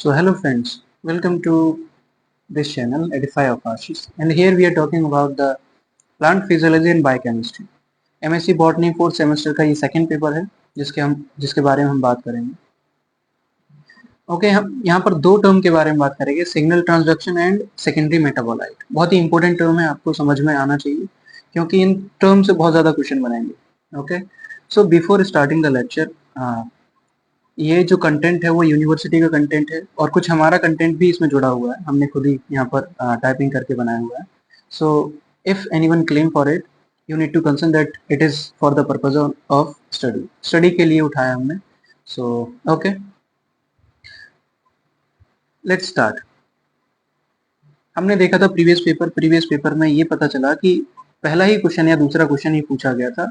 So hello friends, welcome to this channel Edify of Ashish, and here we are talking about the plant physiology and biochemistry. MSc botany fourth semester का ये second paper है जिसके बारे में हम बात करेंगे. ओके, हम यहाँ पर दो टर्म के बारे में बात करेंगे, signal transduction and secondary metabolite. बहुत ही इंपॉर्टेंट टर्म है, आपको समझ में आना चाहिए क्योंकि इन टर्म से बहुत ज्यादा क्वेश्चन बनेंगे. Okay, so before starting the lecture, ये जो कंटेंट है वो यूनिवर्सिटी का कंटेंट है और कुछ हमारा कंटेंट भी इसमें जुड़ा हुआ है, हमने खुद ही यहाँ पर टाइपिंग करके बनाया हुआ है. So if anyone claim for it, you need to concern that it is for the purpose of study के लिए उठाया हमने. So okay, let's start. हमने देखा था प्रीवियस पेपर में ये पता चला कि पहला ही क्वेश्चन या दूसरा क्वेश्चन ही पूछा गया था,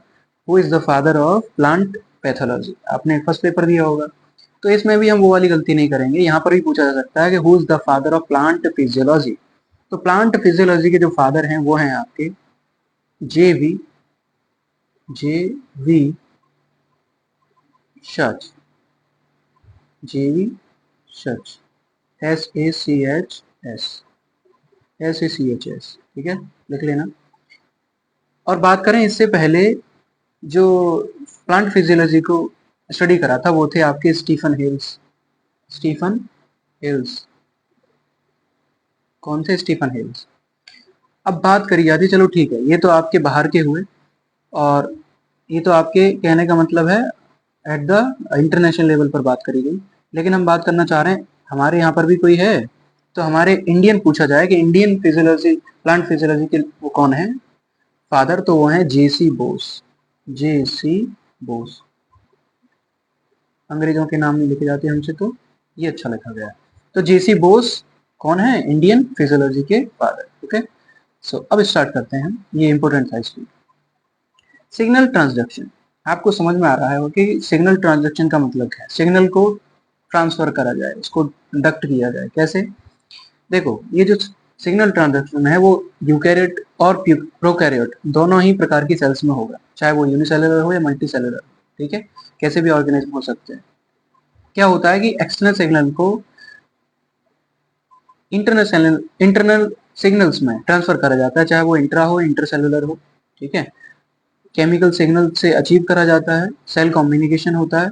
who is the father of plant pathology. आपने फर्स्ट पेपर दिया होगा, तो इसमें भी हम वो वाली गलती नहीं करेंगे. यहाँ पर भी पूछा जा सकता है कि who is the father of plant physiology. तो प्लांट फिजियोलॉजी के जो फादर हैं वो हैं आपके जे वी शच, SACHS, ठीक है, लिख लेना. और बात करें इससे पहले जो प्लांट फिजियोलॉजी को स्टडी करा था वो थे आपके स्टीफन हेल्स. कौन से स्टीफन हेल्स? अब बात करी जाती, चलो ठीक है, ये तो आपके बाहर के हुए और ये तो आपके कहने का मतलब है एट द इंटरनेशनल लेवल पर बात करी गई. लेकिन हम बात करना चाह रहे हैं हमारे यहाँ पर भी कोई है, तो हमारे इंडियन पूछा जाए कि इंडियन फिजियोलॉजी, प्लांट फिजियोलॉजी के वो कौन है फादर, तो वो है जेसी बोस. अंग्रेजों के नाम नहीं लिखे जाते हमसे, तो ये अच्छा लिखा गया है. तो जेसी बोस कौन है? इंडियन फिजियोलॉजी के फादर. ओके, सो अब स्टार्ट करते हैं. ये इंपॉर्टेंट था इसलिए. सिग्नल ट्रांसडक्शन, आपको समझ में आ रहा है कि सिग्नल ट्रांसडक्शन का मतलब क्या है. सिग्नल को ट्रांसफर करा जाए, उसको डक्ट किया जाए. कैसे? देखो, ये जो सिग्नल ट्रांसडक्शन है वो यूकैरियोट और प्रोकैरियोट दोनों ही प्रकार की सेल्स में होगा, चाहे वो यूनिसेलुलर हो या मल्टीसेलुलर. ठीक है, कैसे भी ऑर्गेनिज्म हो सकते हैं. क्या होता है कि एक्सटर्नल सिग्नल को इंटरनल सिग्नल्स में ट्रांसफर करा जाता है, चाहे वो इंट्रा हो इंटरसेलुलर हो. ठीक है, केमिकल सिग्नल से अचीव करा जाता है, सेल कम्युनिकेशन होता है.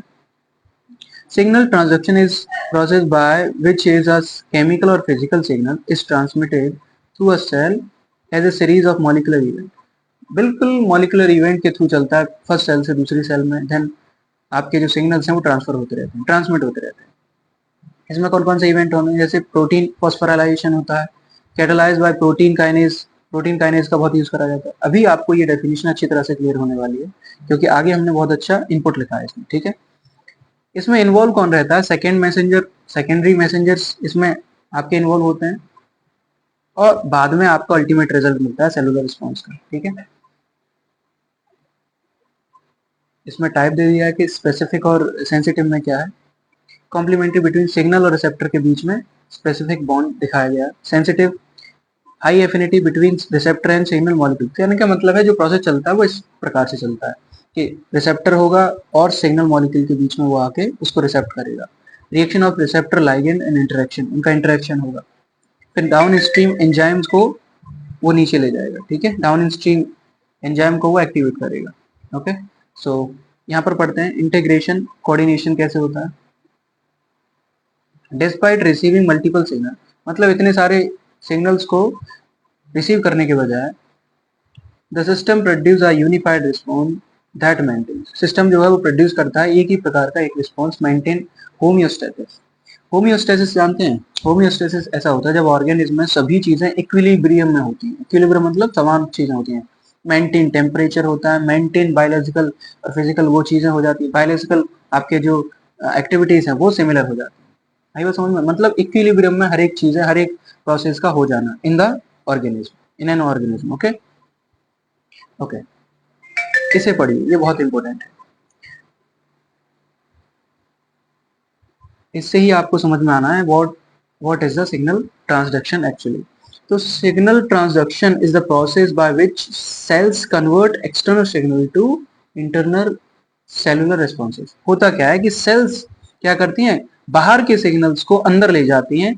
Signal transduction is process by which is a chemical और physical signal is transmitted through a cell as a series of molecular event. बिल्कुल मॉलिक्यूलर इवेंट के थ्रू चलता है, फर्स्ट सेल से दूसरी सेल में. देन आपके जो सिग्नल्स हैं वो ट्रांसफर होते रहते हैं, ट्रांसमिट होते रहते हैं. इसमें कौन कौन से इवेंट होंगे? जैसे प्रोटीन फॉस्फोराइलेशन होता है, कैटालाइज बाय प्रोटीन काइनेज का बहुत यूज करा जाता है. अभी आपको ये डेफिनेशन अच्छी तरह से क्लियर होने वाली है क्योंकि आगे हमने बहुत अच्छा इनपुट लिखा है इसमें. ठीक है, इसमें इन्वॉल्व कौन रहता है? सेकेंडरी मैसेंजर्स इसमें आपके इन्वॉल्व होते हैं और बाद में आपको अल्टीमेट रिजल्ट मिलता है सेलुलर रिस्पॉन्स का. ठीक है, इसमें टाइप दे दिया है कि स्पेसिफिक और सेंसिटिव में क्या है. कॉम्प्लीमेंट्री बिटवीन सिग्नल और रिसेप्टर के बीच में स्पेसिफिक बॉन्ड दिखाया गया है. Sensitive, high affinity between receptor and signal molecule. कहने का मतलब है जो प्रोसेस चलता है वो इस प्रकार से चलता है कि रिसेप्टर होगा और सिग्नल मॉलिक्यूल के बीच में वो आके उसको रिसेप्ट करेगा. Reaction of receptor ligand and interaction, उनका इंटरेक्शन होगा. फिर डाउन स्ट्रीम एंजाइम्स को वो नीचे ले जाएगा. ठीक है, डाउन स्ट्रीम एंजाइम को वो एक्टिवेट करेगा. ओके, सो यहाँ पर पढ़ते हैं इंटीग्रेशन कोऑर्डिनेशन कैसे होता है. डिस्पाइट रिसीविंग मल्टीपल सिग्नल, मतलब इतने सारे सिग्नल्स को रिसीव करने के बजाय the system produce a unified response that maintain. System जो है वो प्रोड्यूस करता है एक ही प्रकार का एक रिस्पॉन्स, मेंटेन होमियोस्टेसिस. होमियोस्टेसिस जानते हैं? होमियोस्टेसिस ऐसा होता है जब ऑर्गेनिज्म में सभी चीजें इक्विलिब्रियम में होती हैं. इक्विलिब्रियम मतलब समान चीजें होती हैं. मेंटेन टेम्परेचर होता है, मेंटेन बायोलॉजिकल और फिजिकल वो चीजें हो जाती है. बायोलॉजिकल आपके जो एक्टिविटीज हैं वो सिमिलर हो जाती है. आई बात समझ में? मतलब इक्विलिब्रियम में हर एक चीज है, हर एक प्रोसेस का हो जाना in the organism, in an organism. Okay okay, इसे पढ़िए, ये बहुत इंपॉर्टेंट है. इससे ही आपको समझ में आना है what is the signal transduction actually. तो signal transduction is the process by which cells convert external signal to internal cellular responses. होता क्या है कि सेल्स क्या करती हैं? बाहर के सिग्नल्स को अंदर ले जाती हैं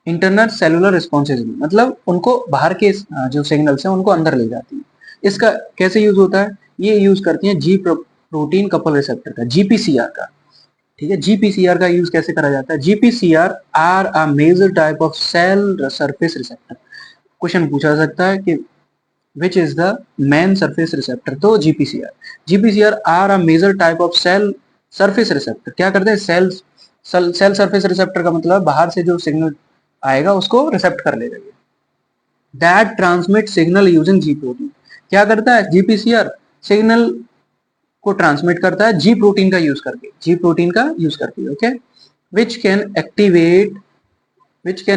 इंटरनल सेलुलर रिस्पॉन्सेज में, मतलब उनको बाहर के जो सिग्नल्स हैं उनको अंदर ले जाती हैं। इसका कैसे यूज होता है, ये यूज करती हैं जी प्रोटीन कपल रिसेप्टर का, जीपीसीआर का। ठीक है, जीपीसीआर का यूज कैसे करा जाता है, GPCR are a major type of cell surface receptor. Question पूछा जा सकता है कि which is the main surface receptor, तो GPCR. GPCR are a major type of cell surface receptor. क्या करते हैं, सेल सरफेस रिसेप्टर का मतलब बाहर से जो सिग्नल आएगा उसको रिसेप्ट कर लेगा। That transmit signal using G protein. क्या करता है जीपीसीआर, सिग्नल को ट्रांसमिट करता है जी प्रोटीन का यूज करके, जी प्रोटीन का यूज करके। Okay, which can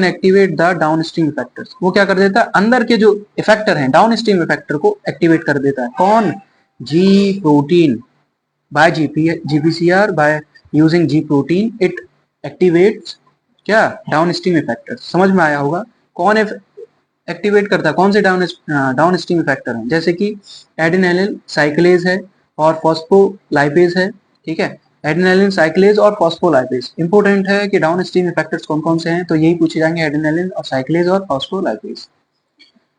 activate the downstream effectors. वो क्या कर देता है, अंदर के जो इफेक्टर हैं डाउनस्ट्रीम इफेक्टर को एक्टिवेट कर देता है। कौन, G protein. By GPCR, by using G protein it activates क्या, डाउनस्ट्रीम इफेक्टर्स। समझ में आया होगा, कौन एक्टिवेट करता है, कौन से डाउनस्ट्रीम इफेक्टर हैं, जैसे कि एडिनिलिन साइक्लेज है और फॉस्फोलाइपेज है। ठीक है, एडिनिलिन साइक्लेज और फॉस्फोलाइपेज इंपॉर्टेंट है कि डाउनस्ट्रीम इफेक्टर्स कौन कौन से हैं, तो यही पूछे जाएंगे, एडिनिलिन और साइक्लेज और phospholipase.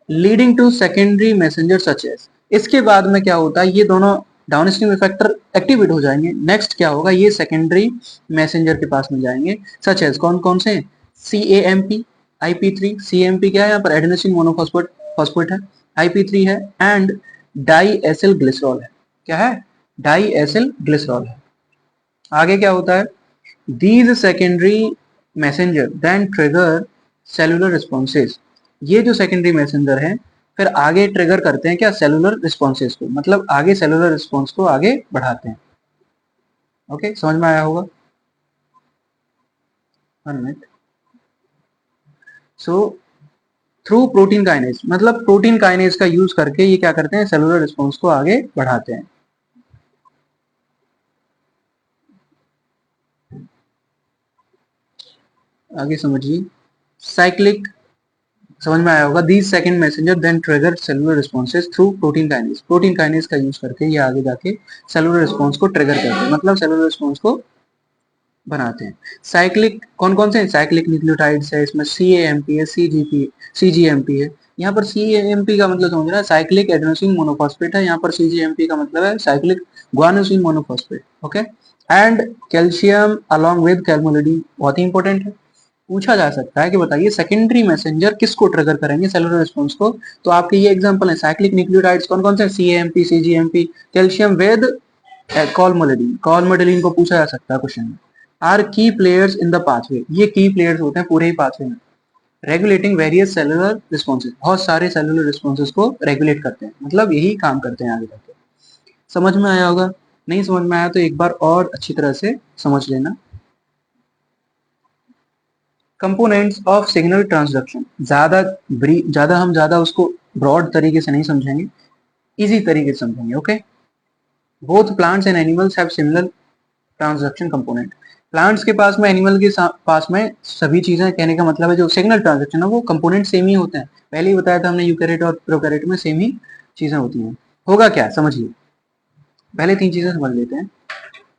Leading to secondary messenger such as. इसके बाद में क्या होता है, ये दोनों डाउनस्ट्रीम इफेक्टर एक्टिवेट हो जाएंगे, नेक्स्ट क्या होगा, ये सेकेंडरी मैसेंजर के पास में जाएंगे। सच एज कौन कौन से, CAMP, IP3। CAMP क्या है, यहाँ पर एडेनोसिन मोनोफॉस्फेट है, IP3 है, एंड डाई एसिल ग्लिसरॉल है। क्या है, डाई एसिल ग्लिसरॉल है। आगे क्या होता है, these secondary messenger then trigger cellular responses. ये जो सेकेंडरी मैसेंजर हैं फिर आगे ट्रिगर करते हैं क्या, सेलुलर रिस्पॉन्सेज को, मतलब आगे सेलुलर रिस्पॉन्स को आगे बढ़ाते हैं। ओके, समझ में आया होगा। 1 minute. So through protein kinase, मतलब प्रोटीन काइनेज का यूज करके ये क्या करते हैं, सेलुलर रिस्पॉन्स को आगे बढ़ाते हैं। आगे समझिए, साइक्लिक, समझ में आया होगा। These second messenger then trigger cellular responses through protein kinase. Protein kinase का यूज करके ये आगे जाके सेलुलर रिस्पॉन्स को ट्रिगर करते हैं, मतलब सेलुलर रिस्पॉन्स को बनाते हैं। साइक्लिक कौन कौन से हैं, साइक्लिक न्यूक्लियोटाइड्स है, इसमें CAMP है, CGMP है। यहाँ पर CAMP का मतलब समझ रहा है, साइक्लिक एडेनोसिन मोनोफॉस्फेट है, यहाँ पर CGMP का मतलब है cyclic guanosine monophosphate. Okay, and calcium along with calmodulin, बहुत ही इंपॉर्टेंट है। पूछा जा सकता है कि बताइए सेकेंडरी मैसेंजर किसको ट्रिगर करेंगे, सेलुलर रिस्पॉन्स को, तो आपके ये एग्जांपल है, साइक्लिक न्यूक्लियोटाइड्स कौन कौन से, CAMP, CGMP, कैल्शियम विद कॉलमोलिडीन। कॉलमोलिडीन को पूछा जा सकता है क्वेश्चन में। आर की प्लेयर्स इन द पाथवे, ये की प्लेयर्स होते हैं पूरे ही पाथवे में। रेगुलेटिंग वेरियस सेलुलर रिस्पॉन्सेज, बहुत सारे सेलुलर रिस्पॉन्सेज को रेगुलेट करते हैं, मतलब यही काम करते हैं आगे जाके। समझ में आया होगा, नहीं समझ में आया तो एक बार और अच्छी तरह से समझ लेना। कंपोनेंट्स ऑफ सिग्नल ट्रांसडक्शन, ज्यादा उसको ब्रॉड तरीके से नहीं समझेंगे, इजी तरीके से समझेंगे। Okay, both plants and animals have similar transduction component. Plants के पास में, एनिमल के पास में सभी चीजें, कहने का मतलब है जो सिग्नल ट्रांसडक्शन है वो कंपोनेंट सेम ही होते हैं। पहले ही बताया था हमने, यूकैरियोट और प्रोकैरियोट में सेम ही चीजें होती हैं। होगा क्या, समझिए, पहले 3 चीजें समझ लेते हैं।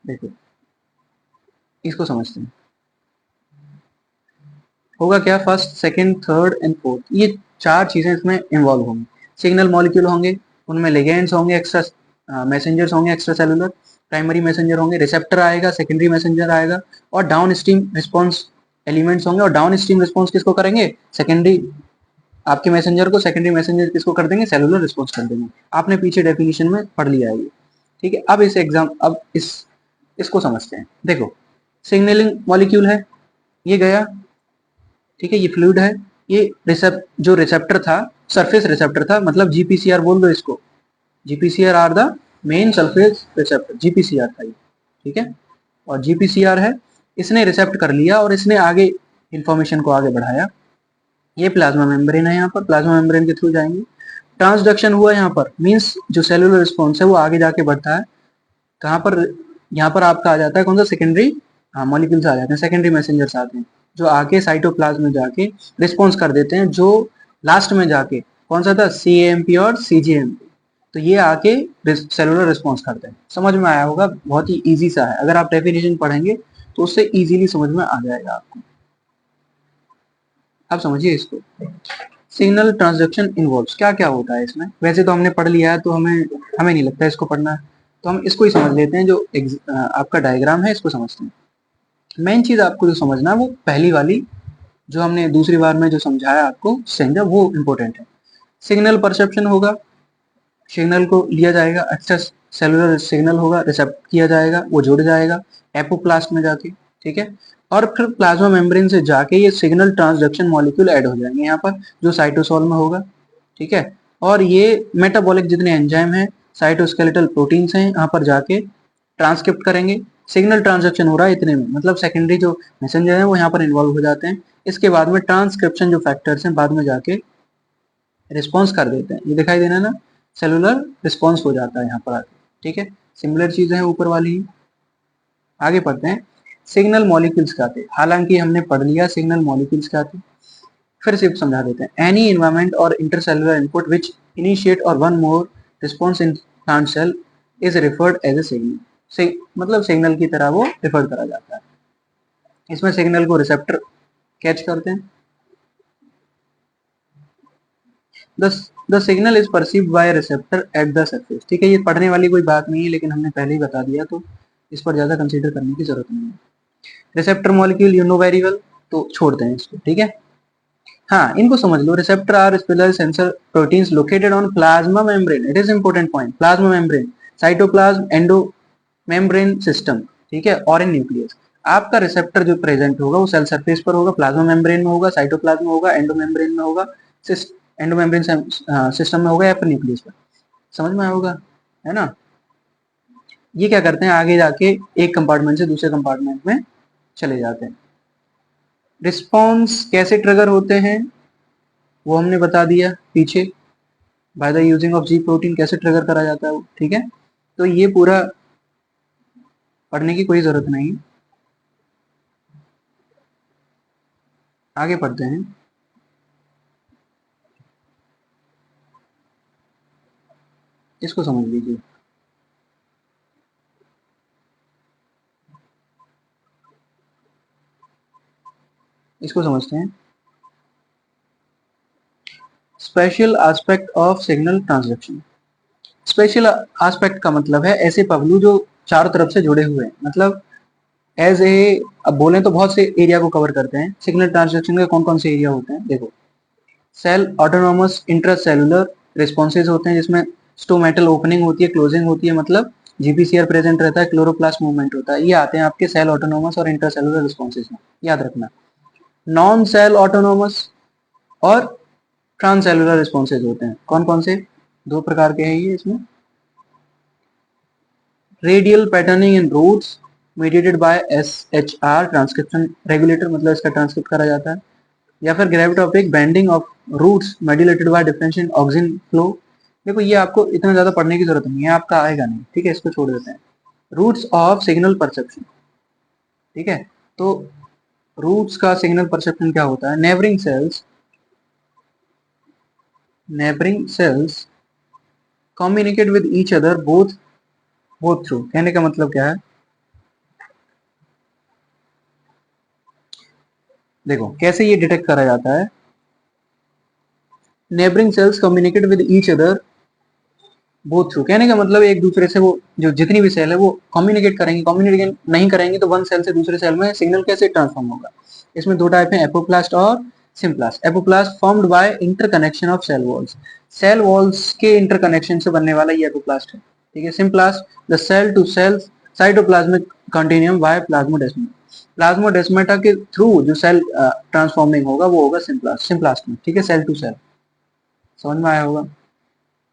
देखो, इसको समझते हैं, होगा क्या, first, second, third and fourth, ये 4 चीजें इसमें इन्वॉल्व होंगी। सिग्नल मॉलिक्यूल होंगे, उनमें लिगेंड्स होंगे, एक्स्ट्रा मैसेंजर्स होंगे, एक्स्ट्रा सेलुलर, प्राइमरी मैसेंजर होंगे, रिसेप्टर आएगा, सेकेंडरी मैसेंजर आएगा, और डाउन स्ट्रीम रिस्पॉन्स एलिमेंट्स होंगे। और डाउन स्ट्रीम रिस्पॉन्स किसको करेंगे, सेकेंडरी, आपके मैसेंजर को, सेकेंडरी मैसेंजर किसको कर देंगे, सेलुलर रिस्पॉन्स कर देंगे। आपने पीछे डेफिनेशन में पढ़ लिया है ये। ठीक है, अब इसको समझते हैं। देखो, सिग्नलिंग मॉलिक्यूल है, ये गया, ठीक है, ये फ्लूइड है, ये जो रिसेप्टर था, सरफेस रिसेप्टर था, मतलब जीपीसीआर बोल दो इसको, GPCR are the main surface receptor, GPCR था ये। ठीक है, और जीपीसीआर है, इसने रिसेप्ट कर लिया और इसने आगे इंफॉर्मेशन को आगे बढ़ाया। ये प्लाज्मा मेम्ब्रेन है, यहाँ पर प्लाज्मा मेम्ब्रेन के थ्रू जाएंगे। ट्रांसडक्शन हुआ यहाँ पर, मीन्स जो सेलुलर रिस्पॉन्स है वो आगे जाके बढ़ता है। कहाँ पर, यहाँ पर आपका आ जाता है कौन सा, सेकेंडरी मॉलिक्यूल्स आ जाते हैं, सेकेंडरी मैसेंजर्स आते हैं, जो आके साइटोप्लाज्म में जाके रिस्पॉन्स कर देते हैं, जो लास्ट में जाके कौन सा था, CAMP और CGMP, तो ये आके सेलुलर रिस्पॉन्स करते हैं। समझ में आया होगा, बहुत ही इजी सा है, अगर आप डेफिनेशन पढ़ेंगे तो उससे इजीली समझ में आ जाएगा आपको। आप समझिए इसको। सिग्नल ट्रांसडक्शन इन्वॉल्व्स, क्या क्या होता है इसमें, वैसे तो हमने पढ़ लिया है तो हमें हमें नहीं लगता इसको पढ़ना है, तो हम इसको ही समझ लेते हैं। जो आपका डायग्राम है इसको समझते हैं। मेन चीज आपको जो समझना है वो पहली वाली जो हमने दूसरी बार में जो समझाया आपको समझा, वो इम्पोर्टेंट है। सिग्नल परसेप्शन होगा, सिग्नल को लिया जाएगा, एक्स्ट्रा सेलुलर सिग्नल होगा, रिसेप्ट किया जाएगा, वो जुड़ जाएगा एपोप्लास्ट में जाके, ठीक है। और फिर प्लाज्मा मेम्ब्रेन से जाके ये सिग्नल ट्रांसडक्शन मॉलिक्यूल ऐड हो जाएंगे यहाँ पर, जो साइटोसोल में होगा, ठीक है। और ये मेटाबॉलिक जितने एंजाइम हैं, साइटोस्केलेटल प्रोटीन्स हैं, यहाँ पर जाके ट्रांसक्रिप्ट करेंगे। सिग्नल ट्रांसडक्शन हो रहा है इतने में, मतलब सेकेंडरी जो मैसेंजर है वो यहाँ पर इन्वॉल्व हो जाते हैं। इसके बाद में ट्रांसक्रिप्शन जो फैक्टर्स हैं बाद में जाके रिस्पॉन्स कर देते हैं। ये दिखाई देना ना, सेलुलर रिस्पॉन्स हो जाता है यहाँ पर आके, ठीक है। सिमिलर चीजें हैं ऊपर वाली ही। आगे पढ़ते हैं सिग्नल मॉलिक्यूल्स क्या थे। हालांकि हमने पढ़ लिया सिग्नल मॉलिक्यूल्स क्या थे, फिर से समझा देते हैं। Any environment or intercellular input which initiate or one more response in plant cell is referred as a signal. मतलब सिग्नल की तरह वो रिफर करा जाता है। इसमें सिग्नल को रिसेप्टर कैच करते हैं। The signal is perceived bye receptor at the surface, ठीक है। ये पढ़ने वाली कोई बात नहीं है, लेकिन हमने पहले ही बता दिया तो इस पर ज्यादा कंसीडर करने की जरूरत नहीं है। Receptor molecule you know very well, तो छोड़ते हैं इसको, ठीक है। हाँ, इनको समझ लो। Receptor are special sensor proteins located on plasma membrane, it is important point. Plasma membrane, cytoplasm, endo membrane system, ठीक है, और इन न्यूक्लियस। आपका रिसेप्टर जो प्रेजेंट होगा वो सेल सरफेस पर होगा, प्लाज्मा मेम्ब्रेन में होगा, साइटोप्लाज्म में होगा, एंडो मेम्ब्रेन में होगा, एंडो मेम्ब्रेन सिस्टम में होगा, या फिर न्यूक्लियस पर। समझ में आया होगा, है ना। ये क्या करते हैं, आगे जाके एक कंपार्टमेंट से दूसरे कंपार्टमेंट में चले जाते हैं। रिस्पॉन्स कैसे ट्रिगर होते हैं वो हमने बता दिया पीछे, by the using of ji protein कैसे ट्रिगर करा जाता है वो, ठीक है। तो ये पूरा पढ़ने की कोई जरूरत नहीं। आगे पढ़ते हैं। इसको समझ लीजिए। इसको समझते हैं। Special aspect of signal transduction. Special aspect का मतलब है ऐसे पहलू जो चारों तरफ से जुड़े हुए हैं, मतलब एज ए, अब बोले तो बहुत से एरिया को कवर करते हैं। सिग्नल ट्रांसडक्शन के कौन कौन से एरिया होते हैं, देखो। सेल ऑटोनोमस इंट्रासेलुलर रिस्पॉन्सेज होते हैं, जिसमें स्टोमेटल ओपनिंग होती है, क्लोजिंग होती है, मतलब जीपीसीआर प्रेजेंट रहता है, क्लोरोप्लास्ट मूवमेंट होता है। ये आते हैं आपके सेल ऑटोनोमस और इंट्रासेलुलर रिस्पॉन्सेज में, याद रखना। नॉन सेल ऑटोनोमस और ट्रांससेलुलर रिस्पॉन्सेज होते हैं। कौन कौन से, दो प्रकार के हैं ये इसमें। Radial patterning in roots mediated by SHR transcription regulator, मतलब इसका ट्रांसक्रिप्ट करा जाता है। या फिर gravitropic bending of roots mediated by differential oxygen flow. देखो ये आपको इतना ज्यादा पढ़ने की जरूरत नहीं है, आपका आएगा नहीं, ठीक है, इसको छोड़ देते हैं। रूट्स ऑफ सिग्नल परसेप्शन, ठीक है। तो रूट्स का सिग्नल परसेप्शन क्या होता है, neighbouring cells communicate with each other both through. कहने का मतलब क्या है, देखो कैसे ये डिटेक्ट करा जाता है। Neighbouring cells communicate with each other both through, कहने का मतलब एक दूसरे से, वो जो जितनी भी सेल है वो कम्युनिकेट करेंगे। कम्युनिकेट नहीं करेंगे तो वन सेल से दूसरे सेल में सिग्नल कैसे ट्रांसफॉर्म होगा। इसमें दो टाइप है, एपोप्लास्ट और symplast. Apoplast formed by interconnection of cell walls, cell walls के इंटरकनेक्शन से बनने वाला ये एपोप्लास्ट है, ठीक है। Symplast the cell to cell cytoplasmic continuum by plasmodesmata, plasmodesmata के थ्रू जो सेल ट्रांसफॉर्मिंग होगा वो होगा सिम्प्लास्ट में, ठीक है, सेल टू सेल। समझ में आया होगा।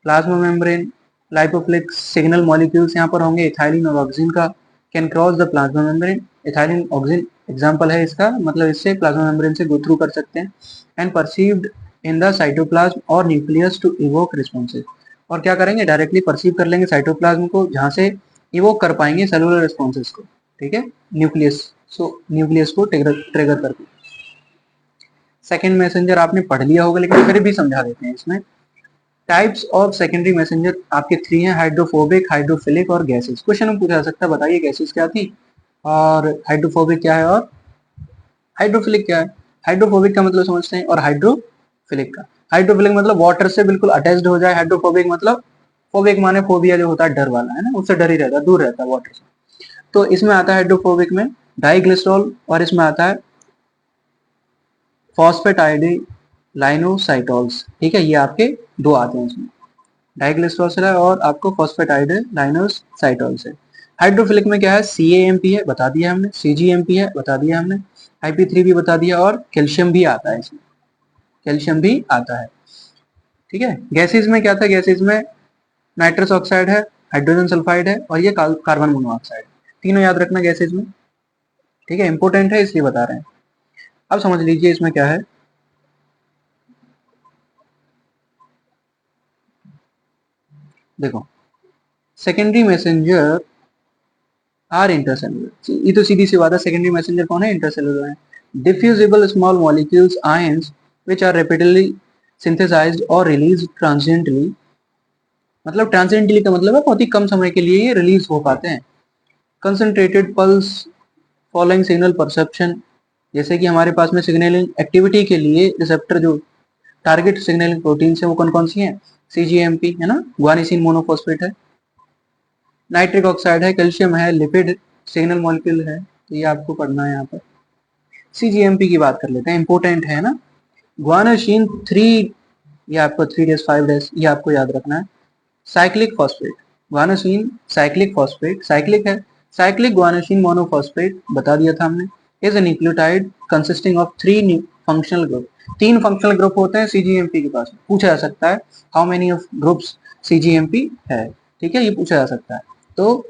Plasma membrane lipophilic signal molecules यहाँ पर होंगे, इथाइलिन और ऑक्सीजन का can cross the plasma membrane. Ethylene oxygen example है इसका, मतलब इससे प्लाज्मा मेम्ब्रेन से गो थ्रू कर सकते हैं। And perceived in the cytoplasm और न्यूक्लियस टू इवोक रिस्पॉन्सेज, और क्या करेंगे, डायरेक्टली परसीव कर लेंगे साइटोप्लाज्म को, जहां से इवोक कर पाएंगे सेलुलर रिस्पॉन्सेज को, ठीक है, न्यूक्लियस को ट्रिगर करके। सेकेंड मैसेंजर आपने पढ़ लिया होगा, लेकिन फिर भी समझा देते हैं इसमें। टाइप्स ऑफ सेकेंडरी मैसेंजर आपके थ्री हैं, हाइड्रोफोबिक, हाइड्रोफिलिक और गैसेस। क्वेश्चन में पूछा जा सकता है, बताइए गैसेस क्या थी। और हाइड्रोफोबिक क्या है, और हाइड्रोफिलिक क्या है। हाइड्रोफोबिक का मतलब समझते हैं, और हाइड्रोफिलिक का, हाइड्रोफिलिक मतलब वाटर से बिल्कुल अटैच्ड हो जाए, हाइड्रोफोबिक मतलब, फोबिक माने फोबिया जो होता है डर वाला, है ना, उससे डर ही रहता है, दूर रहता है वाटर से। तो इसमें आता है हाइड्रोफोबिक में डाइग्लिसरॉल, और इसमें आता है फॉस्फेटाइड लाइनोसाइटोल्स, ठीक है, ये आपके दो आते हैं इसमें, डाइग्लिसरॉल है और आपको फॉस्फेटाइड लाइनोसाइटोल से। हाइड्रोफिलिक में क्या है, CAMP है बता दिया हमने, CGMP है बता दिया हमने, IP3 भी बता दिया, और कैल्शियम भी आता है इसमें, कैल्शियम भी आता है। ठीक है, गैसेज में क्या था, गैसेज में नाइट्रस ऑक्साइड है, हाइड्रोजन सल्फाइड है, और ये कार्बन मोनोऑक्साइड, तीनों याद रखना गैसेज में। ठीक है, इंपॉर्टेंट है इसलिए बता रहे हैं। अब समझ लीजिए इसमें क्या है, देखो, सेकेंडरी मैसेंजर आर इंटरसेलुलर, ये तो सीधी सी बात है, सेकेंडरी मैसेंजर कौन है, इंटरसेलुलर है। Diffusible small molecules ions which are rapidly synthesised और रिलीज ट्रांजिएंटली, मतलब ट्रांजिएंटली का मतलब है बहुत ही कम समय के लिए ये रिलीज हो पाते हैं। Concentrated pulse following signal perception, जैसे कि हमारे पास में सिग्नलिंग एक्टिविटी के लिए रिसेप्टर जो टारगेट सिग्नलिंग प्रोटीन है वो कौन कौन सी है, CGMP है ना, ग्वानिसिन मोनोफॉस्फेट है, नाइट्रिक ऑक्साइड है, कैल्शियम है, लिपिड सिग्नल मॉलिक्यूल है, तो ये आपको पढ़ना है यहाँ पर। CGMP की बात कर लेते हैं, इंपोर्टेंट है ना। ग्वानाशीन 3, ये आपको 3 days 5 days ये आपको याद रखना है। Cyclic phosphate, guanosine cyclic phosphate, cyclic है, साइक्लिक ग्वानाशीन मोनोफॉस्फेट बता दिया था हमने, is a nucleotide consisting of 3 functional group, 3 functional group होते हैं CGMP के पास, पूछा जा सकता है how many of groups CGMP है, ठीक है, ये पूछा जा सकता है। तो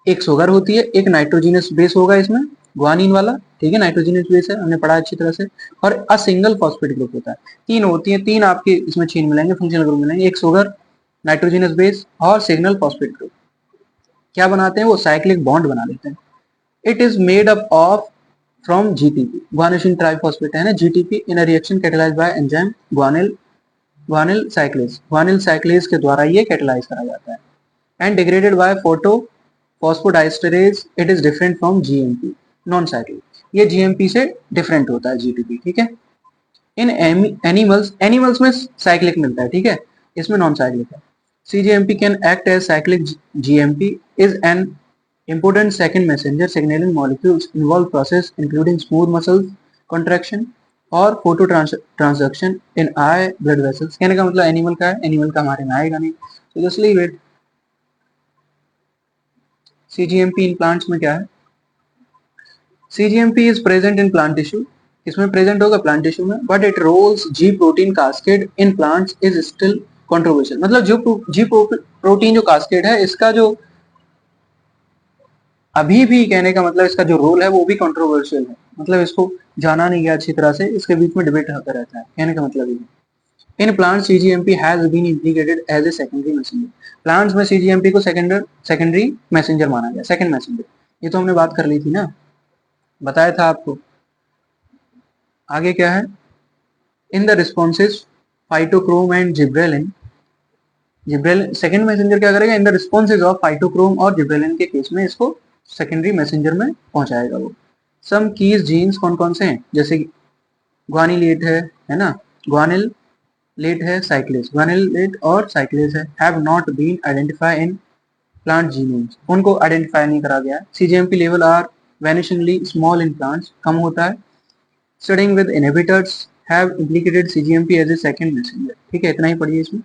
एक शुगर होती है, एक नाइट्रोजिनस बेस होगा इसमें, ग्वानिन वाला, ठीक है, नाइट्रोजिनस बेस है, हमने पढ़ा अच्छी तरह से, और अ सिंगल फॉस्फेट ग्रुप होता है, तीन होती है, तीन आपके इसमें चेन मिलेंगे, फंक्शनल ग्रुप मिलेंगे, एक शुगर, नाइट्रोजिनस बेस और सिग्नल फॉस्फेट ग्रुप, क्या बनाते हैं वो साइक्लिक बॉन्ड बना लेते हैं। It is made up of from GTP, guanosine triphosphate है ना, GTP in reaction catalyzed by enzyme guanyl cyclase के द्वारा ये कैटेलाइज करा जाता है, and degraded by photo phosphodiesterase, it is different from GMP non cyclic, ये GMP से डिफरेंट होता है GTP, ठीक है। इन एनिमल्स, एनिमल्स में साइक्लिक मिलता है, ठीक है, इसमें नॉन साइक्लिक है। CGMP can act as cyclic, GMP is an important second messenger signaling molecules involve process including smooth muscle contraction और फोटो ट्रांसडक्शन इन आई ब्लड वेसल्स। कहने का मतलब एनिमल का है, एनिमल का हमारे में आएगा नहीं, तो just leave it. CGMP in plants में क्या है, CGMP is present in plant tissue, इसमें प्रेजेंट होगा प्लांट टिश्यू में, but it roles G protein cascade in plants is still controversial, मतलब जो G प्रोटीन जो कास्केड है इसका जो अभी भी, कहने का मतलब इसका जो रोल है वो भी कंट्रोवर्शियल है, मतलब इसको जाना नहीं गया अच्छी तरह से, इसके बीच में डिबेट होता रहता है, कहने का मतलब ये। In plants CGMP has been integrated as a secondary messenger, plants में CGMP को सेकेंडरी मैसेंजर माना गया, सेकंड मैसेंजर, ये तो हमने बात कर ली थी ना, बताया था आपको। आगे क्या है, in the responses phytochrome and gibberellin, gibberellin second messenger क्या करेगा, in the responses of phytochrome और जिब्रेलिन के केस में इसको सेकेंडरी मैसेंजर में पहुंचाएगा वो। सम कीज जीन्स कौन कौन से हैं, जैसे ग्वानिलेट है ना, ग्वानिल लेट है, साइक्लेज, ग्वानिल लेट और साइक्लेज है, have not been identify in plant genomes, उनको आइडेंटिफाई नहीं करा गया। CGMP level are vanishingly small in plants, कम होता है। Studying with inhibitors have implicated CGMP as a second messenger, ठीक है, इतना ही पढ़िए इसमें।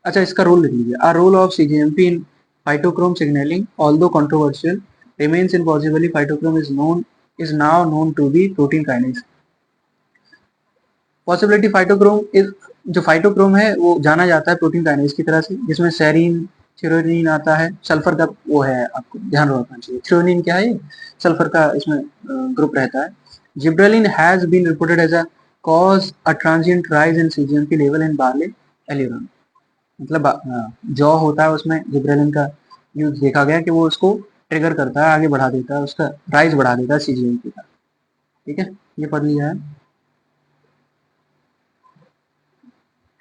अच्छा, इसका रोल लिख लीजिए, a role of CGMP in phytochrome signalling although controversial remains in possibly phytochrome is now known to be protein kinase. Possibility phytochrome is, जो फाइटोक्रोम है वो जाना जाता है प्रोटीन काइनेज की तरह से, जिसमें सेरीन थ्रेओनीन आता है, सल्फर का वो है, आपको ध्यान रखना चाहिए, थ्रेओनीन क्या है, सल्फर का इसमें ग्रुप रहता है। Gibberellin has been reported as a cause a transient rise in CGMP level in barley aleurone, मतलब जौ होता है उसमें जिब्रेलिन का यूज देखा गया कि वो उसको ट्रिगर करता है, आगे बढ़ा देता है, उसका राइज बढ़ा देता है CGMP का, ठीक है, ये पढ़ लिया है,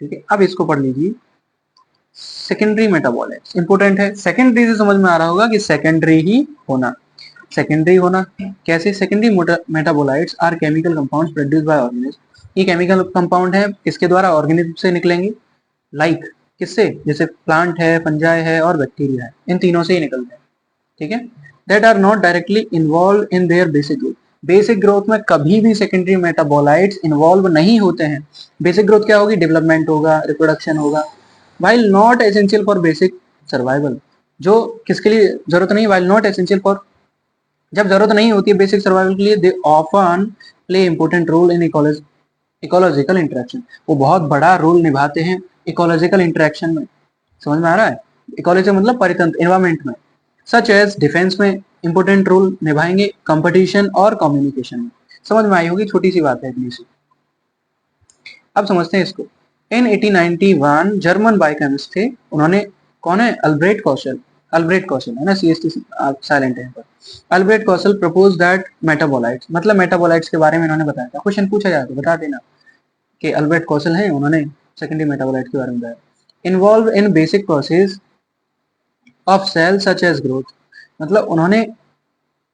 ठीक है। अब इसको पढ़ लीजिए, सेकेंडरी मेटाबॉलाइट्स इंपोर्टेंट है, सेकेंडरी से समझ में आ रहा होगा कि सेकेंडरी ही होना, सेकेंडरी होना। कैसे? Secondary metabolites are chemical compounds produce by organism. ये केमिकल कंपाउंड है, किसके द्वारा? ऑर्गेनिज्म से निकलेंगे। लाइक किससे? जैसे प्लांट है, फंजाई है और बैक्टीरिया है, इन तीनों से ही निकलते हैं। ठीक है। That are not directly involve in their basic growth. Basic growth में कभी भी सेकेंडरी मेटाबोलाइट्स इन्वॉल्व नहीं होते हैं। बेसिक ग्रोथ क्या होगी? डेवलपमेंट होगा, रिप्रोडक्शन होगा। While not essential for basic survival, जो किसके लिए जरूरत नहीं? वाइल नॉट एसेंशियल फॉर, जब जरूरत नहीं होती है बेसिक सर्वाइवल के लिए, they often play important role in ecological interaction. वो बहुत बड़ा रोल निभाते हैं इकोलॉजिकल इंटरेक्शन में। समझ में आ रहा है? इकोलॉजी मतलब परितंत्र, एनवायरमेंट में। सच एज डिफेंस में इंपॉर्टेंट रोल निभाएंगे, कंपटीशन और कम्युनिकेशन में। समझ में आई होगी, छोटी सी बात है इतनी सी। अब समझते हैं इसको। इन 1891 जर्मन बायोकेमिस्ट थे, उन्होंने, कौन है? अल्ब्रेट कौशल। अल्ब्रेट कौशल है ना, CST साइलेंट है यहाँ पर। अल्ब्रेट कौशल प्रपोज दैट मेटाबोलाइट्स, मतलब मेटाबोलाइट्स के बारे में इन्होंने बताया था। क्वेश्चन पूछा जाए तो बता देना कि अल्ब्रेट कौशल है, उन्होंने सेकेंडरी मेटाबोलाइट के बारे में बताया। Involve in basic process of cell such as growth, मतलब उन्होंने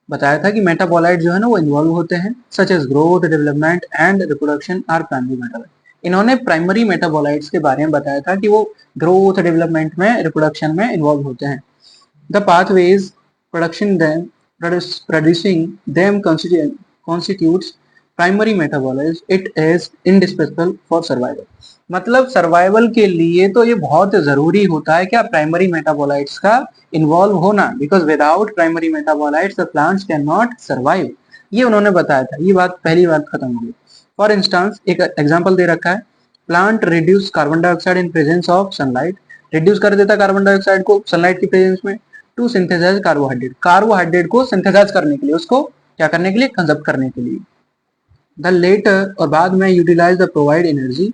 बताया था कि मेटाबोलाइट जो है ना वो इन्वॉल्व होते हैं, such as growth, development and reproduction are primary metabolite. इन्होंने प्राइमरी मेटाबोलाइट्स के बारे में बताया था कि वो ग्रोथ, डेवलपमेंट में, रिप्रोडक्शन में इन्वॉल्व होते हैं। The pathways production them producing them constitutes primary metabolism. It is indispensable for survival. मतलब सर्वाइवल के लिए तो ये बहुत जरूरी होता है क्या? प्राइमरी मेटाबोलाइट्स का इन्वॉल्व होना, because without primary metabolites the plants can not survive. ये उन्होंने बताया था। ये बात, पहली बात खत्म हो गई। फॉर इंस्टांस, एक एग्जाम्पल दे रखा है, plant reduce carbon dioxide in presence of sunlight. Reduce कर देता कार्बन डाइऑक्साइड को सनलाइट की प्रेजेंस में, टू सिंथेसाइज कार्बोहाइड्रेट। कार्बोहाइड्रेट को सिंथेसाइज करने के लिए, उसको क्या करने के लिए? कंजप्ट करने के लिए। द लेटर, और बाद में, utilise the provide energy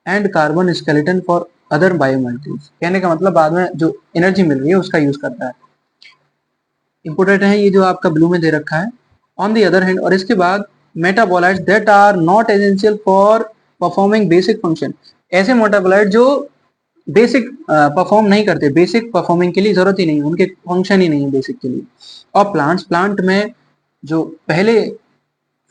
and carbon skeleton for other biomolecules. कहने का मतलब बाद में जो एनर्जी मिल रही है उसका यूज करता है। इंपोर्टेंट है ये जो आपका ब्लू में दे रखा है। ऑन द अदर हैंड, और इसके बाद, metabolites that are not essential for performing basic function. ऐसे मेटाबोलाइट जो बेसिक परफॉर्म नहीं करते, बेसिक परफॉर्मिंग के लिए जरूरत ही नहीं है, उनके फंक्शन ही नहीं है बेसिक के लिए। और प्लांट में जो पहले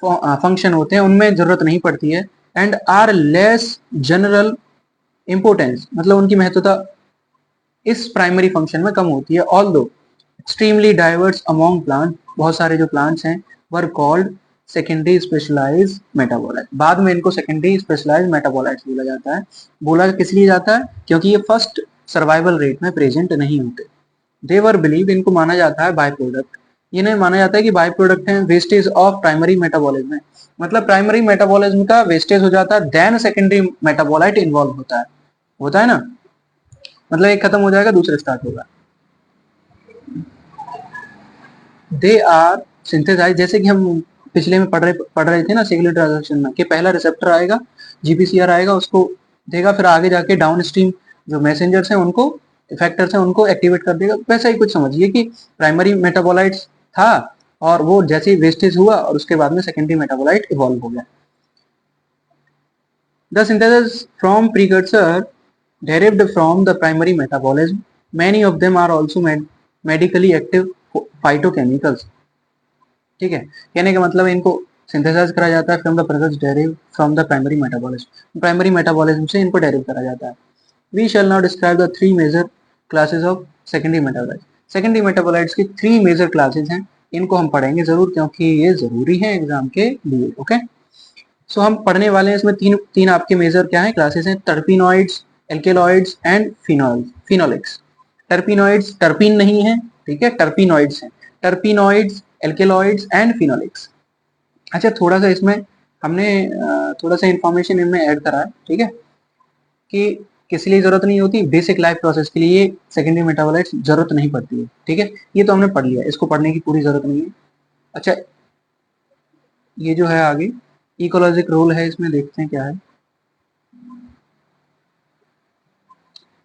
फंक्शन होते हैं उनमें जरूरत नहीं पड़ती है। And are less general importance, मतलब उनकी महत्वता इस प्राइमरी फंक्शन में कम होती है। Although extremely diverse among plant, बहुत सारे जो प्लांट्स हैं were called secondary specialise metabolite. बाद में इनको सेकेंडरी स्पेशलाइज मेटाबोलाइट्स बोला जाता है। बोला किस लिए जाता है? क्योंकि ये फर्स्ट सर्वाइवल रेट में प्रेजेंट नहीं होते। दे वर बिलीव, इनको माना जाता है बाय प्रोडक्ट। इन्हें माना जाता है कि बाय प्रोडक्ट है वेस्टेज ऑफ प्राइमरी मेटाबॉलिज्म। मतलब प्राइमरी मेटाबॉलिज्म का वेस्टेज हो जाता है, देन सेकेंडरी मेटाबोलाइट इन्वॉल्व होता है ना। मतलब एक खत्म हो जाएगा, दूसरा स्टार्ट होगा। दे आर सिंथेसाइज, जैसे कि हम पिछले में पढ़ रहे थे ना सिग्नल ट्रांसडक्शन में, कि पहला रिसेप्टर आएगा, GPCR आएगा, उसको देगा, फिर आगे जाके डाउन स्ट्रीम जो मैसेंजर्स हैं उनको, इफेक्टर्स हैं उनको एक्टिवेट कर देगा। वैसा ही कुछ समझिए कि प्राइमरी मेटाबोलाइट्स था और वो जैसे ही वेस्टेज हुआ और उसके बाद में सेकेंडरी मेटाबोलाइट इवॉल्व हो गया। The synthesis from precursor derived from the primary metabolism. Many of them are also medically active phytochemicals. ठीक है, कहने का मतलब इनको सिंथेसाइज करा जाता है from the process derive from the primary metabolism. Primary metabolism से इनको डेरिव करा जाता है। We shall now describe the three major classes of secondary metabolites. Secondary metabolites की थ्री मेजर क्लासेस हैं, इनको हम पढ़ेंगे जरूर क्योंकि ये जरूरी है एग्जाम के लिए। ओके, सो हम पढ़ने वाले हैं इसमें तीन आपके मेजर क्या है क्लासेस हैं, terpenoids, alkaloids and phenolics. Terpenoids टर्पिन नहीं है, ठीक है, टर्पिनॉइड्स हैं। Terpenoids, alkaloids and phenolics. अच्छा, थोड़ा सा इसमें हमने थोड़ा सा इंफॉर्मेशन इनमें ऐड करा है, ठीक है, कि किस लिए जरूरत नहीं होती, बेसिक लाइफ प्रोसेस के लिए सेकेंडरी मेटाबोलाइट्स जरूरत नहीं पड़ती है, ठीक है। ये तो हमने पढ़ लिया, इसको पढ़ने की पूरी जरूरत नहीं है। अच्छा, ये जो है आगे इकोलॉजिक रोल है, इसमें देखते हैं क्या है।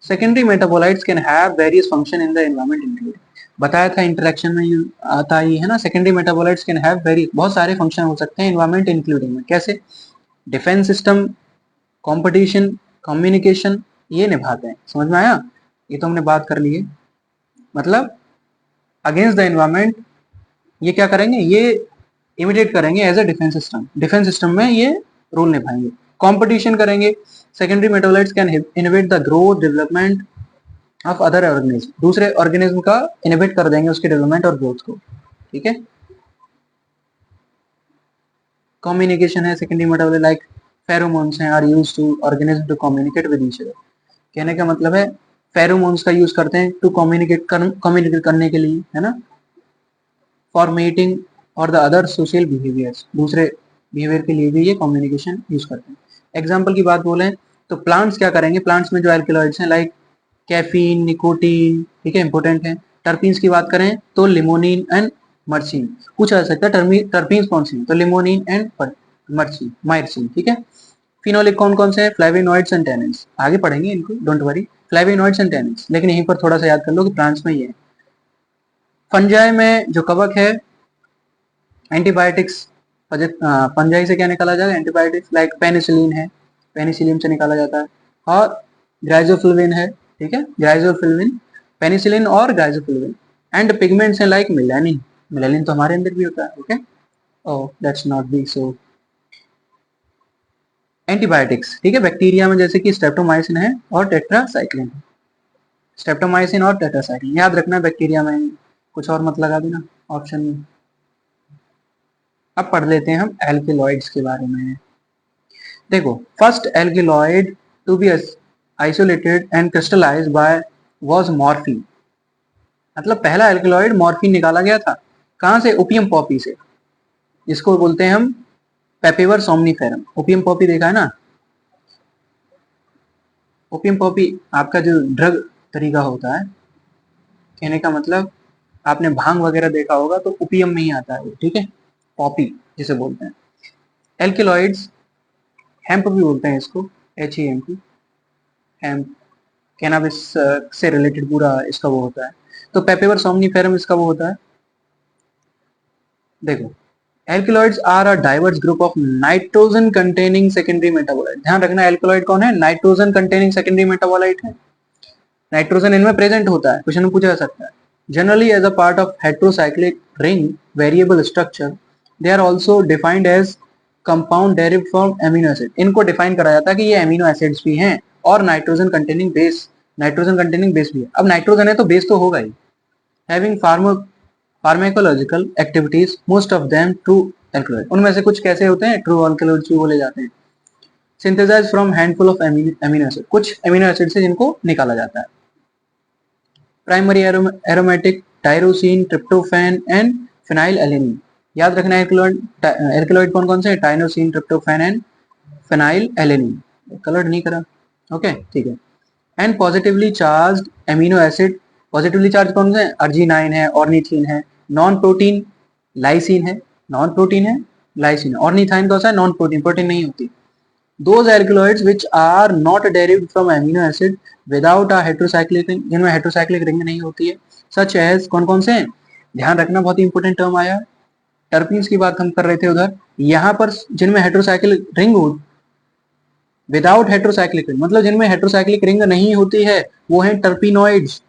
Secondary metabolites can have various function in the environment include, बताया था इंटरेक्शन में आता ही है ना। Secondary metabolites can have very, बहुत सारे फंक्शन हो सकते हैं एनवायरनमेंट इंक्लूडिंग में। कैसे? डिफेंस सिस्टम, कंपटीशन, कम्युनिकेशन, ये निभाते हैं। समझ में आया? ये तो हमने बात कर ली है। मतलब अगेंस्ट द एनवायरनमेंट ये क्या करेंगे, ये इमिटेट करेंगे as a defence system, defence system में ये रोल निभाएंगे। कंपटीशन करेंगे, secondary metabolites can inhibit the growth development of other organism, दूसरे ऑर्गेनिज्म का इनहिबिट कर देंगे उसके डेवलपमेंट और ग्रोथ को, ठीक है। कम्युनिकेशन है, सेकेंडरी मेटाबोलाइट लाइक फेरोमोन्स हैं are used to organism to communicate with each other. कहने का मतलब है फेरोमोन्स का यूज करते हैं टू कम्युनिकेट करने के लिए, है ना, फॉर मीटिंग और द अदर सोशल बिहेवियर्स, दूसरे बिहेवियर के लिए भी ये कम्युनिकेशन यूज करते हैं। एग्जाम्पल की बात बोलें तो प्लांट्स क्या करेंगे, प्लांट्स में जो एल्कलॉइड्स हैं लाइक कैफीन, निकोटीन, ठीक है, इंपॉर्टेंट है। टर्पीन्स की बात करें तो लिमोनिन एंड मर्सिन, पूछा जा सकता है टर्पीन्स कौन सी, तो लिमोनिन एंड मर्सिन, मायरसिन, ठीक है। फिनोलिक कौन कौन से हैं, फ्लेविनॉइड्स एंड टैनिन्स, आगे पढ़ेंगे इनको, डोंट वरी, फ्लेविनॉइड्स एंड टैनिन्स, लेकिन यहीं पर थोड़ा सा याद कर लो कि प्लांट्स में ये है। फंजाई में जो कवक है, एंटीबायोटिक्स, फंजाई से क्या निकाला जाएगा, एंटीबायोटिक्स लाइक पेनिसिलिन है, पेनिसिलिन से निकाला जाता है, और ग्राइजोफिल्विन है, ठीक है, ग्राइजोफिल्विन, पेनिसिलिन और ग्राइजोफिल्विन। एंड पिगमेंट्स हैं लाइक मेलानिन, मेलानिन तो हमारे अंदर भी होता है, okay, oh that's not be so. Antibiotics, ठीक है, बैक्टीरिया में जैसे कि स्ट्रेप्टोमाइसिन है और टेट्रासाइक्लिन, स्ट्रेप्टोमाइसिन और टेट्रासाइक्लिन याद रखना, बैक्टीरिया में कुछ और मत लगा देना ऑप्शन में। अब पढ़ लेते हैं हम एल्केलॉइड्स के बारे में। देखो, first alkaloid to be isolated and crystallised by was morphine, मतलब पहला एल्केलॉइड मॉर्फिन निकाला गया था, कहां से, ओपियम पॉपी से, इसको बोलते हैं हम पेपेवर सोमनीफेरम। ओपियम पॉपी देखा है ना, ओपियम पॉपी आपका जो ड्रग तरीका होता है, कहने का मतलब आपने भांग वगैरह देखा होगा तो ओपियम में ही आता है, ठीक है, पॉपी जिसे बोलते हैं। एल्केलॉइड्स, हेम्प भी बोलते हैं इसको, HEMP, हेम्प, कैनाबिस से रिलेटेड पूरा इसका वो होता है। तो पेपेवर सोमनीफेरम इसका वो होता है। देखो, alkaloids are a diverse group of nitrogen containing secondary metabolite, ध्यान रखना एल्केलॉइड कौन है, नाइट्रोजन कंटेनिंग सेकेंडरी मेटाबोलाइट है, नाइट्रोजन इनमें प्रेजेंट होता है, क्वेश्चन में पूछा जा सकता है। Generally as a part of heterocyclic ring variable structure, they are also defined as compound derived from amino acid, इनको डिफाइन करा जाता है कि ये एमिनो एसिड्स भी हैं और nitrogen containing base, nitrogen containing base भी है। अब नाइट्रोजन है तो बेस तो होगा ही। Having pharmacological activities, most of them true alkaloid, उनमें से कुछ कैसे होते हैं, ट्रू एल्कलॉइड्स भी बोले जाते हैं। Synthesise from handful of amino acid, कुछ एमिनो एसिड से जिनको निकाला जाता है। Primary aromatic, tyrosine, tryptophan and phenylalanine, याद रखना एल्कलॉइड कौन कौन से, tyrosine, tryptophan and phenylalanine, colour नहीं करा, ओके, ठीक है। And positively charged amino acid, positively charge कौन से, अर्जिनाइन है, ऑर्निथीन है, नॉन प्रोटीन लाइसिन है, नॉन प्रोटीन है लाइसिन, ऑर्निथाइन कौन सा है, नॉन प्रोटीन, प्रोटीन नहीं होती। Those alkaloids which are not derived from amino acid without a heterocyclic ring, जिनमें heterocyclic ring नहीं होती है, such as कौन कौन से हैं, ध्यान रखना, बहुत ही इंपॉर्टेंट टर्म आया, टर्पीन्स की बात हम कर रहे थे उधर, यहाँ पर जिनमें हेट्रोसाइक्लिक रिंग हो, विदाउट हेट्रोसाइक्लिक रिंग मतलब जिनमें हेट्रोसाइक्लिक रिंग नहीं होती है, वो है terpenoids,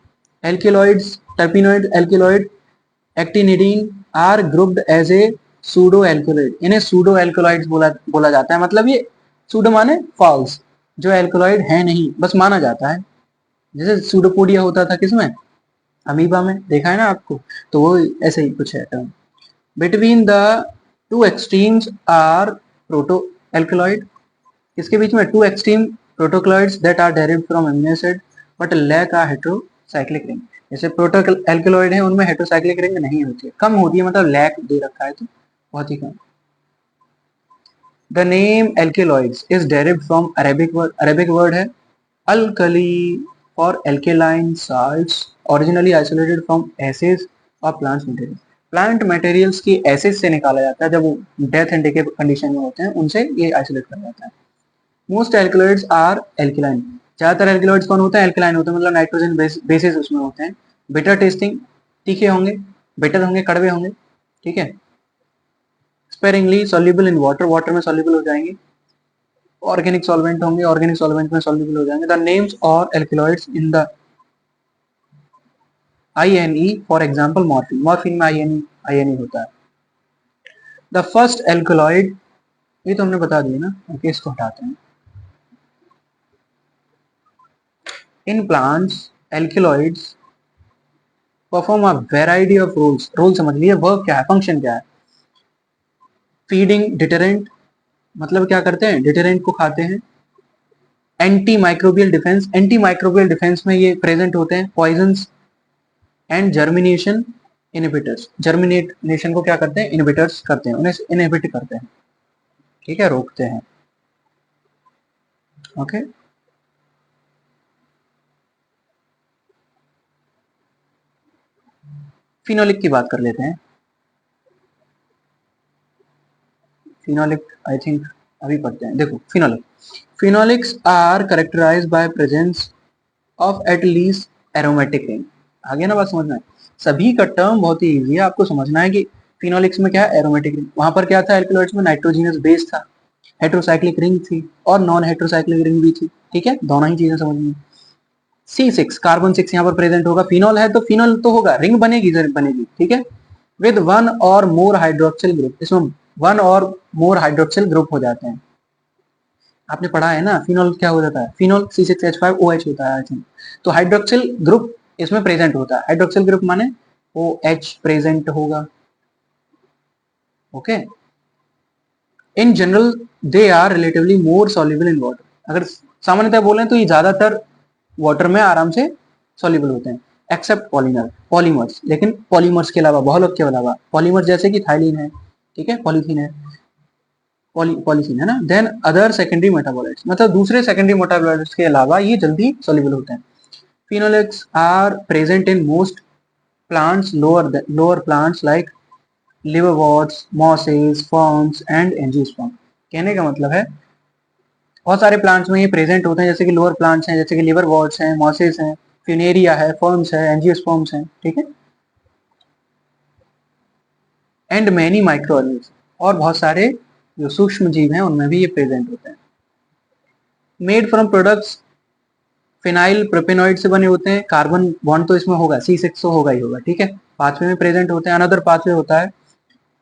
alkaloids, terpenoid, alkaloid, actinidine are grouped as a pseudo alkaloid, इन्हें सूडो एल्केलॉइड्स बोला जाता है, मतलब ये सूडो माने फॉल्स, जो एल्केलॉइड है नहीं, बस माना जाता है। जैसे सूडोपोडिया होता था किसमें, अमीबा में, देखा है ना आपको, तो वो ऐसे ही कुछ है term. Between the two extremes are proto alkaloid, इसके बीच में two extreme protoalkaloids that are derived from amino acid but lack a heterocyclic ring, जैसे प्रोटो एल्केलॉइड है उनमें हेट्रोसाइक्लिक रिंग नहीं होती है, कम होती है, मतलब लैक दे रखा है तो बहुत ही कम। The name alkaloids is derived from Arabic word है alkali for alkaline salts, originally isolated from ashes of plant material, plant materials की एसिड से निकाला जाता है, जब वो डेथ एंड डिके कंडीशन में होते हैं उनसे ये आइसोलेट करा जाता है। मोस्ट एल्कलॉइड्स आर एल्कलाइन, ज्यादातर एल्कलॉइड्स कौन होते हैं, एल्कलाइन होते हैं, मतलब नाइट्रोजन बेसिस उसमें होते हैं। बिटर टेस्टिंग, तीखे होंगे, बिटर होंगे, कड़वे होंगे, ठीक है। Sparingly soluble in water, water में सॉल्युबल हो जाएंगे। ऑर्गेनिक सॉल्वेंट होंगे, ऑर्गेनिक सॉल्वेंट में सॉल्युबल हो जाएंगे। द नेम्स और alkaloids in the INE, for example morphine, morphine में INE आयनी होता है। द फर्स्ट एल्कलॉइड, ये तो हमने बता दिया ना, ओके इसको हटाते हैं। In plants alkaloids perform a variety of roles. Role समझ लिए, वर्क क्या है, फंक्शन क्या है। फीडिंग, डिटरेंट, मतलब क्या करते हैं, डिटरेंट को खाते हैं। Anti microbial defence, anti microbial defence में ये प्रेजेंट होते हैं। Poisons and germination inhibitors, germination को क्या करते हैं, इनहिबिटर्स करते हैं, उन्हें इनहिबिट करते हैं, ठीक है, रोकते हैं। ओके फिनोलिक की बात कर लेते हैं। फिनोलिक आई थिंक अभी पढ़ते हैं। देखो phenolic, phenolics are characterised by presence of at least aromatic ring. आगे ना बात समझना है, सभी का टर्म बहुत ही इजी है, आपको समझना है कि फिनोलिक्स में क्या है, एरोमेटिक रिंग। वहां पर क्या था, एल्कलॉइड्स में नाइट्रोजिनस बेस था, हेट्रोसाइक्लिक रिंग थी और नॉन हेट्रोसाइक्लिक रिंग भी थी, ठीक है, दोनों ही चीजें समझनी है। C6 कार्बन 6 यहाँ पर प्रेजेंट होगा, फिनोल है तो फिनोल तो होगा, रिंग बनेगी, जरूर बनेगी, ठीक है, विद वन और मोर हाइड्रोक्सिल ग्रुप। इसमें वन और मोर हाइड्रोक्सिल ग्रुप हो जाते हैं। आपने पढ़ा है ना, फिनोल क्या हो जाता है, फिनोल C6H5OH होता है आई थिंक। तो हाइड्रोक्सिल ग्रुप इसमें प्रेजेंट होता है, हाइड्रोक्सिल ग्रुप माने OH प्रेजेंट होगा। Okay, in general they are relatively more soluble in water. अगर सामान्यतः बोलें तो ये ज्यादातर वाटर में आराम से सॉल्युबल होते हैं, एक्सेप्ट पॉलीमर्स, लेकिन पॉलीमर्स के अलावा, बहुलक के अलावा, पॉलीमर्स जैसे कि थाइलिन है, ठीक है, पॉलीथीन है, पॉलीथीन है ना, देन अदर सेकेंडरी मेटाबोलाइट्स, मतलब दूसरे सेकेंडरी मेटाबोलाइट्स के अलावा ये जल्दी सॉल्युबल होते हैं। Phenolics are present in most plants, lower plants like liverworts, mosses, ferns and angiosperm. कहने का मतलब है बहुत सारे प्लांट्स में ये प्रेजेंट होते हैं, जैसे कि लोअर प्लांट्स हैं, जैसे कि लिवरवर्ट्स हैं, मॉसेस हैं, फ्यूनेरिया है, फर्न्स है, एंजियोस्पर्म्स हैं, ठीक है, एंड मैनी माइक्रो ऑर्गेनिज्म, और बहुत सारे जो सूक्ष्म जीव हैं उनमें भी ये प्रेजेंट होते हैं। Made from products, phenyl propanoid से बने होते हैं, कार्बन बॉन्ड तो इसमें होगा, C6 तो होगा ही होगा, ठीक है, पाथवे में प्रेजेंट होते हैं। अनदर पाथवे होता है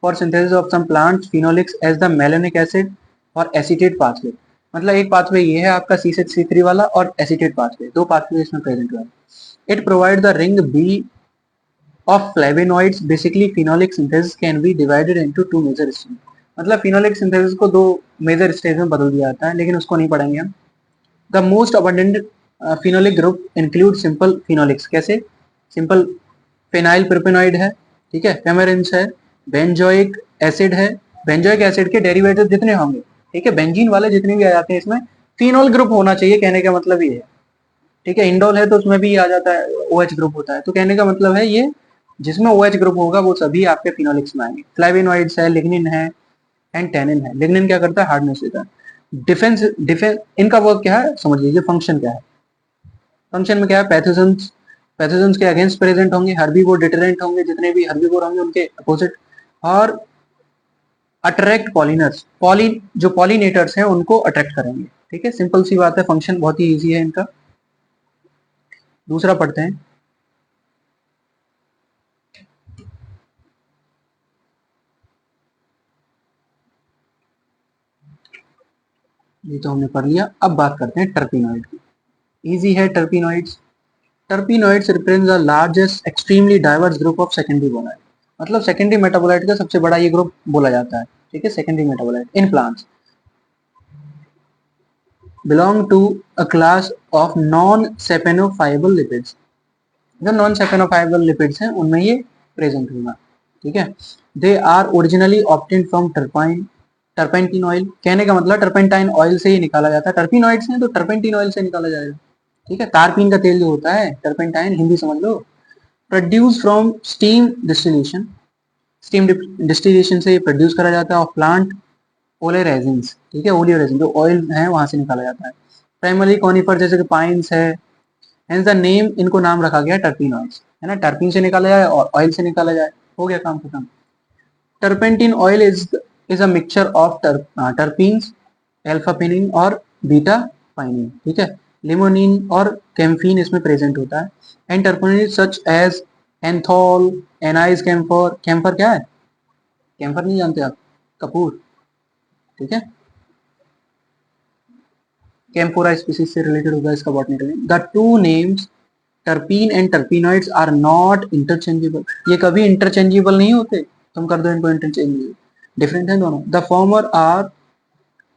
for synthesis of some plants phenolics as the malonic acid और एसीटेट पाथवे। मतलब एक पाथवे ये है आपका C6C3 वाला, और एसीटेट पाथवे, दो पाथवे इसमें प्रेजेंट हुआ है। It provide the ring B of flavonoids. Basically phenolic synthesis can be divided into two major stages. मतलब phenolic synthesis को दो मेजर स्टेज में बदल दिया जाता है, लेकिन उसको नहीं पढ़ेंगे हम। The most abundant phenolic group include simple phenolics, कैसे, सिंपल फेनाइल प्रोपेनॉइड है, ठीक है, फेमेरिन्स है, बेंजोइक एसिड है, बेंजोइक एसिड के डेरिवेटिव जितने होंगे, ठीक है, बेंजीन वाले जितने भी आ जाते हैं इसमें फिनोल ग्रुप होना चाहिए, कहने का मतलब ये है, ठीक है। इंडोल है तो उसमें भी आ जाता है, OH ग्रुप होता है, तो कहने का मतलब है ये जिसमें OH ग्रुप होगा वो सभी आपके फिनोलिक्स में आएंगे। फ्लेविनॉइड्स है, लिग्निन है एंड टैनिन है। लिग्निन क्या करता है, हार्डनेस देता है। डिफेंस इनका वर्क क्या है समझ लीजिए, फंक्शन क्या है, फंक्शन में क्या है, पैथोजेंस, पैथोजेंस के अगेंस्ट प्रेजेंट होंगे, हर्बीवोर डिटरेंट होंगे, जितने भी हर्बीवोर होंगे उनके अपोजिट, और अट्रैक्ट पॉलिनर्स, जो पॉलिनेटर्स हैं उनको अट्रैक्ट करेंगे, ठीक है, सिंपल सी बात है, फंक्शन बहुत ही ईजी है इनका। दूसरा पढ़ते हैं, ये तो हमने पढ़ लिया। अब बात करते हैं टर्पिनॉइड की, इजी है terpenoids. Terpenoids represent the largest extremely diverse group of secondary metabolite, मतलब सेकेंडरी मेटाबोलाइट का सबसे बड़ा ये ग्रुप बोला जाता है, ठीक है, secondary metabolite in plants belong to a class of non saponifiable lipids. जो नॉन सेपेनोफाइबल लिपिड्स हैं उनमें ये प्रेजेंट होगा, ठीक है। They are originally obtain from terpene, turpentine oil, कहने का मतलब टर्पेंटाइन ऑयल से ही निकाला जाता है, टर्पिनॉइड्स हैं तो टर्पेंटिन ऑयल से निकाला जाएगा, ठीक है। तारपीन का तेल जो होता है, टर्पेंटाइन हिंदी समझ लो। Produce from steam distillation, steam distillation से प्रोड्यूस करा जाता है, और प्लांट ओलेरेजिन्स, ठीक है, ओलियोरेजिन जो ऑयल है वहां से निकाला जाता है। प्राइमरी कॉनिफर जैसे कि पाइन्स है, हेंस द नेम, इनको नाम रखा गया टर्पिनॉइड्स, है ना, टर्पिन से निकाला जाए और ऑयल से निकाला जाए, हो गया काम खत्म। Turpentine oil is a mixture of terpenes, alpha pinene और बीटा पाइनिन, ठीक है, लिमोनिन और कैम्फीन इसमें प्रेजेंट होता है। And terpenoid such as anethole, an is camphor, camphor क्या है, कैम्फर नहीं जानते आप, कपूर, ठीक है, कैम्फोरा स्पीसीज से रिलेटेड होगा इसका botanical name. The two names terpene and terpenoids are not interchangeable, ये कभी इंटरचेंजेबल नहीं होते, तुम कर दो इनको इंटरचेंजेबल, डिफरेंट है दोनों। The former are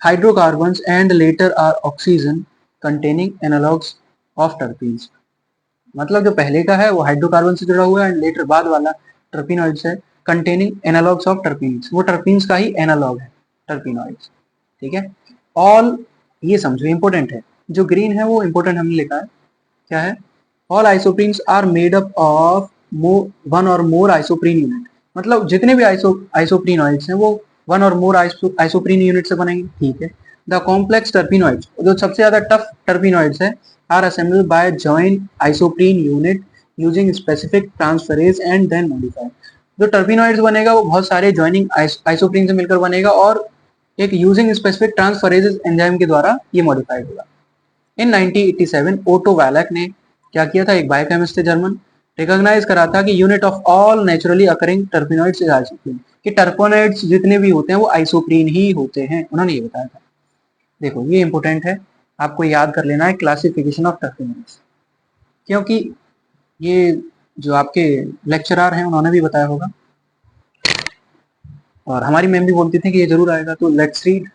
hydrocarbons and latter are oxygen containing analogues of terpenes, मतलब जो पहले का है वो हाइड्रोकार्बन से जुड़ा हुआ है, एंड लेटर बाद वाला टर्पीनॉइड्स है, कंटेनिंग एनालॉग्स ऑफ टर्पीन्स, वो टर्पीन्स का ही एनालॉग है टर्पीनॉइड्स, ठीक है। ऑल, ये समझो इंपॉर्टेंट है, जो ग्रीन है वो इंपॉर्टेंट हमने लिखा है, क्या है, all isoprenes are made up of one और मोर आइसोप्रीन यूनिट, मतलब जितने भी आइसोप्रीनॉइड्स हैं वो वन और मोर आइसोप्रीन यूनिट से बनेंगे, ठीक है। द कॉम्प्लेक्स टर्पीनॉइड्स, जो सबसे ज्यादा टफ टर्पीनॉइड्स है, are assembled by joint isoprene unit using specific transferase and then modified, जो टर्पीनॉइड्स बनेगा वो बहुत सारे जॉइनिंग आइसोप्रीन से मिलकर बनेगा और एक यूजिंग स्पेसिफिक ट्रांसफरेज एंजाइम के द्वारा ये मॉडिफाइड होगा। इन 1987 ओटो वैलक ने क्या किया था, एक बायोकेमिस्ट थे जर्मन, रिकॉग्नाइज करा था कि unit of all naturally occurring terpenoids is isoprene, कि टर्पीनॉइड्स जितने भी होते हैं वो आइसोप्रीन ही होते हैं, उन्होंने ये बताया था। देखो ये इंपॉर्टेंट है, आपको याद कर लेना है क्लासिफिकेशन ऑफ टर्पीनॉइड्स, क्योंकि ये जो आपके लेक्चरर हैं उन्होंने भी बताया होगा और हमारी मैम भी बोलती थी कि ये जरूर आएगा, तो लेट्स रीड,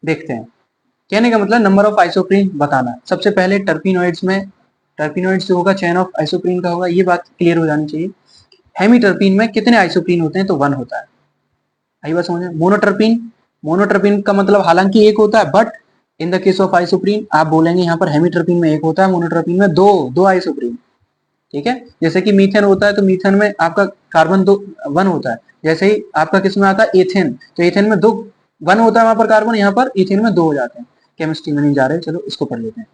देखते हैं। कहने का मतलब नंबर ऑफ आइसोप्रीन बताना, सबसे पहले टर्पीनॉइड्स में, टर्पीनॉइड्स जो होगा चेन ऑफ आइसोप्रीन का होगा, ये बात क्लियर हो जानी चाहिए। हेमीटर्पीन में कितने आइसोप्रीन होते हैं, तो 1 होता है, आई बात समझ। मोनोटर्पीन, मोनोटर्पीन का मतलब हालांकि एक होता है, but in the case of isoprene आप बोलेंगे यहाँ पर हेमीटर्पीन में एक होता है, मोनोटर्पीन में दो आइसोप्रीन, ठीक है। जैसे कि मीथेन होता है तो मीथेन में आपका कार्बन 1 होता है, जैसे ही आपका किस में आता है एथेन, तो एथेन में 1 होता है वहां पर कार्बन, यहाँ पर इथेन में 2 हो जाते हैं। केमिस्ट्री में नहीं जा रहे, चलो इसको पढ़ लेते हैं।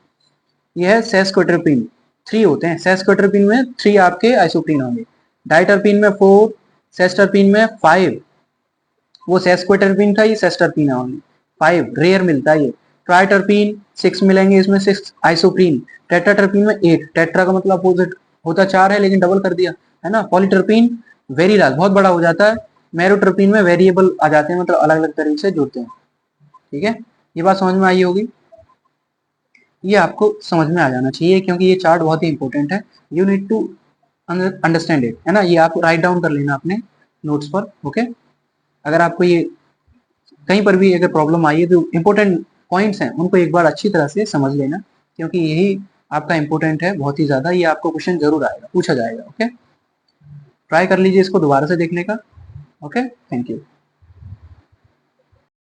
यह है सेस्क्वाटर्पीन, 3 होते हैं, सेस्क्वाटर्पीन में 3 आपके आइसोप्रीन होंगे, डाइटर्पीन में 4, सेस्टर्पीन में 5, वो सेस्क्वाटर्पीन था, ये सेस्टर्पीन है ओनली, 5 रेयर मिलता है ये। ट्राइटर्पीन 6 मिलेंगे, इसमें 6 आइसोप्रीन। टेट्राटर्पीन में 8, टेट्रा का मतलब अपोजिट होता 4 है लेकिन डबल कर दिया है ना। पॉलीटर्पीन वेरी लार्ज, बहुत बड़ा हो जाता है। मेरोटर्पीन में वेरिएबल आ जाते हैं, मतलब अलग अलग तरीके से जुड़ते हैं, ठीक है। ये बात समझ में आई होगी, ये आपको समझ में आ जाना चाहिए क्योंकि ये चार्ट बहुत ही इंपॉर्टेंट है, you need to understand it, है ना। ये आप राइट डाउन कर लेना अपने नोट्स पर, ओके। अगर आपको ये कहीं पर भी अगर प्रॉब्लम आई है तो इंपॉर्टेंट पॉइंट्स हैं उनको एक बार अच्छी तरह से समझ लेना, क्योंकि यही आपका इंपॉर्टेंट है बहुत ही ज्यादा, ये आपको क्वेश्चन जरूर आएगा, पूछा जाएगा, ओके। ट्राई कर लीजिए इसको दोबारा से देखने का, ओके, थैंक यू।